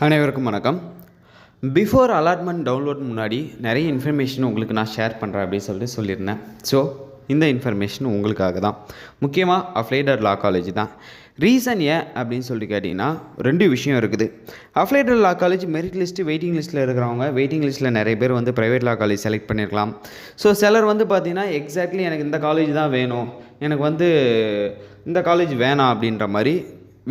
அனைவருக்கும் வணக்கம். Before allotment download முன்னாடி நிறைய இன்ஃபர்மேஷன் உங்களுக்கு நான் ஷேர் பண்ணுறேன் அப்படின்னு சொல்லியிருந்தேன். ஸோ இந்த இன்ஃபர்மேஷன் உங்களுக்காக தான். முக்கியமாக அஃப்லைடட் லா காலேஜ் தான். ரீசன் ஏன் அப்படின்னு சொல்லிட்டு கேட்டிங்கன்னா ரெண்டு விஷயம் இருக்குது. Affiliated law college merit list waiting லிஸ்ட்டில் இருக்கிறவங்க வெயிட்டிங் லிஸ்ட்டில் நிறைய பேர் ப்ரைவேட் லா காலேஜ் செலக்ட் பண்ணியிருக்கலாம். ஸோ சிலர் பார்த்தீங்கன்னா எக்ஸாக்ட்லி எனக்கு இந்த காலேஜ் தான் வேணும், எனக்கு இந்த காலேஜ் வேணாம் அப்படின்ற மாதிரி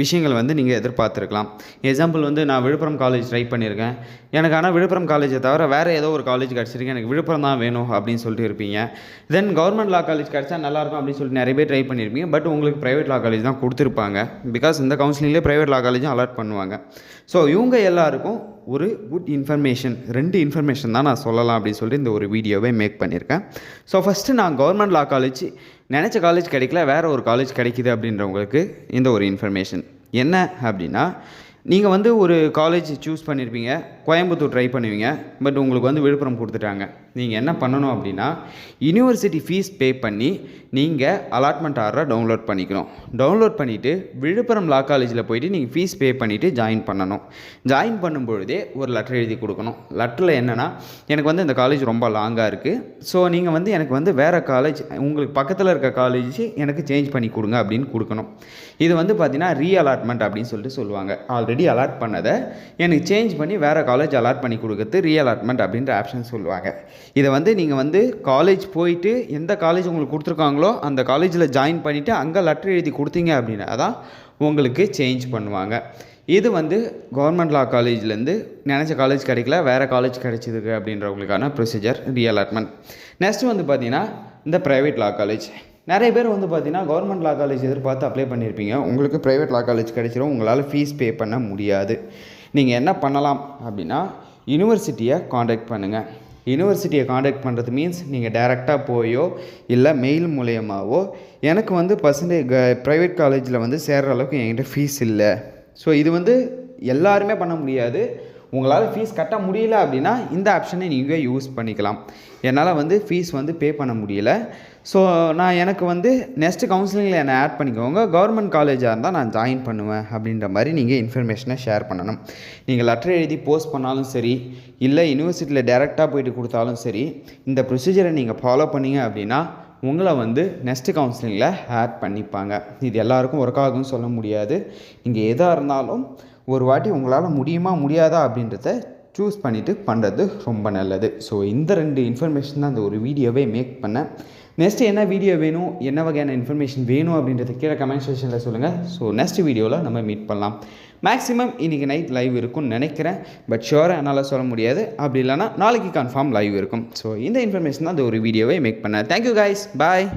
விஷயங்கள் நீங்கள் எதிர்பார்த்துருக்கலாம். எக்ஸாம்பிள் நான் விழுப்புரம் காலேஜ் ட்ரை பண்ணியிருக்கேன், எனக்கு ஆனால் விழுப்புரம் காலேஜை தவிர வேறு ஏதோ ஒரு காலேஜ் கிடச்சிருக்கு, எனக்கு விழுப்புரம் தான் வேணும் அப்படின்னு சொல்லிட்டு இருப்பீங்க. தென் கவர்மெண்ட் லா காலேஜ் கிடச்சா நல்லாயிருக்கும் அப்படின்னு சொல்லிட்டு நிறைய பேர் ட்ரை பண்ணியிருப்பீங்க. பட் உங்களுக்கு ப்ரைவேட் லா காலேஜ் தான் கொடுத்துருப்பாங்க. பிகாஸ் இந்த கவுன்சிலிங்லேயே ப்ரைவேட் லா காலேஜும் அலாட் பண்ணுவாங்க. ஸோ இவங்க எல்லாருக்கும் ஒரு குட் இன்ஃபர்மேஷன், ரெண்டு இன்ஃபர்மேஷன் தான் நான் சொல்லலாம் அப்படின்னு சொல்லிட்டு இந்த ஒரு வீடியோவை மேக் பண்ணியிருக்கேன். ஸோ ஃபஸ்ட்டு நான் கவர்மெண்ட் லா காலேஜ் நினச்ச காலேஜ் கிடைக்கல, வேறு ஒரு காலேஜ் கிடைக்கிது அப்படின்றவங்களுக்கு இந்த ஒரு இன்ஃபர்மேஷன் என்ன அப்படின்னா, நீங்கள் ஒரு காலேஜ் சூஸ் பண்ணியிருப்பீங்க, கோயம்புத்தூர் ட்ரை பண்ணுவீங்க, பட் உங்களுக்கு விழுப்புரம் கொடுத்துட்டாங்க. நீங்கள் என்ன பண்ணணும் அப்படின்னா, யூனிவர்சிட்டி ஃபீஸ் பே பண்ணி நீங்கள் அலாட்மெண்ட் ஆர்டரை டவுன்லோட் பண்ணிக்கணும். டவுன்லோட் பண்ணிவிட்டு விழுப்புரம் லா காலேஜில் போய்ட்டு நீங்கள் ஃபீஸ் பே பண்ணிவிட்டு ஜாயின் பண்ணணும். ஜாயின் பண்ணும்பொழுதே ஒரு லெட்டர் எழுதி கொடுக்கணும். லெட்டரில் என்னென்னா, எனக்கு இந்த காலேஜ் ரொம்ப லாங்காக இருக்குது, ஸோ நீங்கள் எனக்கு வேறு காலேஜ், உங்களுக்கு பக்கத்தில் இருக்க காலேஜ் எனக்கு சேஞ்ச் பண்ணி கொடுங்க அப்படின்னு கொடுக்கணும். இது பார்த்தீங்கன்னா ரீஅலாட்மெண்ட் அப்படின்னு சொல்லிட்டு சொல்லுவாங்க. ஆல்ரெடி அலாட் பண்ணதை எனக்கு சேஞ்ச் பண்ணி வேறு காலேஜ் அலாட் பண்ணி கொடுக்குறது ரீஅலாட்மெண்ட் அப்படின்ற ஆப்ஷன் சொல்லுவாங்க. இதை நீங்கள் காலேஜ் போயிட்டு எந்த காலேஜ் உங்களுக்கு கொடுத்துருக்காங்களோ அந்த காலேஜில் ஜாயின் பண்ணிவிட்டு அங்கே லெட்டர் எழுதி கொடுத்தீங்க அப்படின்னா தான் உங்களுக்கு சேஞ்ச் பண்ணுவாங்க. இது கவர்மெண்ட் லா காலேஜ்லேருந்து நினச்ச காலேஜ் கிடைக்கல, வேறு காலேஜ் கிடைச்சிருக்கு அப்படின்றவங்களுக்கான ப்ரொசீஜர் ரீஅலாட்மெண்ட். நெக்ஸ்ட்டு பார்த்தீங்கன்னா இந்த ப்ரைவேட் லா காலேஜ். நிறைய பேர் பார்த்தீங்கன்னா கவர்மெண்ட் லா காலேஜ் எதிர்பார்த்து அப்ளை பண்ணியிருப்பீங்க, உங்களுக்கு ப்ரைவேட் லா காலேஜ் கிடைச்சிரும், உங்களால் ஃபீஸ் பே பண்ண முடியாது. நீங்கள் என்ன பண்ணலாம் அப்படின்னா, யூனிவர்சிட்டியை காண்டாக்ட் பண்ணுங்கள். யூனிவர்சிட்டியை காண்டாக்ட் பண்ணுறது மீன்ஸ் நீங்கள் டைரெக்டாக போயோ இல்லை மெயில் மூலயமாவோ எனக்கு ப்ரைவேட் காலேஜில் சேர்கிற அளவுக்கு என்கிட்ட ஃபீஸ் இல்லை, ஸோ இது எல்லாருமே பண்ண முடியாது, உங்களால் ஃபீஸ் கட்ட முடியல அப்படின்னா இந்த ஆப்ஷனை நீங்கள் யூஸ் பண்ணிக்கலாம். என்னால் ஃபீஸ் பே பண்ண முடியல, ஸோ நான் எனக்கு நெக்ஸ்ட்டு கவுன்சிலிங்கில் என்னை ஆட் பண்ணிக்கோங்க, கவர்மெண்ட் காலேஜாக இருந்தால் நான் ஜாயின் பண்ணுவேன் அப்படின்ற மாதிரி நீங்கள் இன்ஃபர்மேஷனை ஷேர் பண்ணணும். நீங்கள் லெட்டர் எழுதி போஸ்ட் பண்ணாலும் சரி, இல்லை யூனிவர்சிட்டியில் டைரெக்டாக போய்ட்டு கொடுத்தாலும் சரி, இந்த ப்ரொசீஜரை நீங்கள் ஃபாலோ பண்ணிங்க அப்படின்னா உங்களை நெக்ஸ்ட்டு கவுன்சிலிங்கில் ஆட் பண்ணிப்பாங்க. இது எல்லாருக்கும் ஒர்க் ஆகும்னு சொல்ல முடியாது. நீங்கள் எதாக இருந்தாலும் ஒரு வாட்டி உங்களால் முடியுமா முடியாதா அப்படின்றத சூஸ் பண்ணிவிட்டு பண்ணுறது ரொம்ப நல்லது. ஸோ இந்த ரெண்டு இன்ஃபர்மேஷன் தான் அந்த ஒரு வீடியோவே மேக் பண்ணேன். நெக்ஸ்ட்டு என்ன வீடியோ வேணும், என்ன வகையான இன்ஃபர்மேஷன் வேணும் அப்படின்றத கீழே கமெண்ட் செக்ஷனில் சொல்லுங்கள். ஸோ நெக்ஸ்ட் வீடியோவில் நம்ம மீட் பண்ணலாம். மேக்ஸிமம் இன்றைக்கி நைட் லைவ் இருக்கும்னு நினைக்கிறேன், பட் ஷுவராக என்னால் சொல்ல முடியாது. அப்படி இல்லைனா நாளைக்கு கன்ஃபார்ம் லைவ் இருக்கும். ஸோ இந்த இன்ஃபர்மேஷன் தான் அந்த ஒரு வீடியோவை மேக் பண்ணேன். தேங்க்யூ கைஸ், பாய்.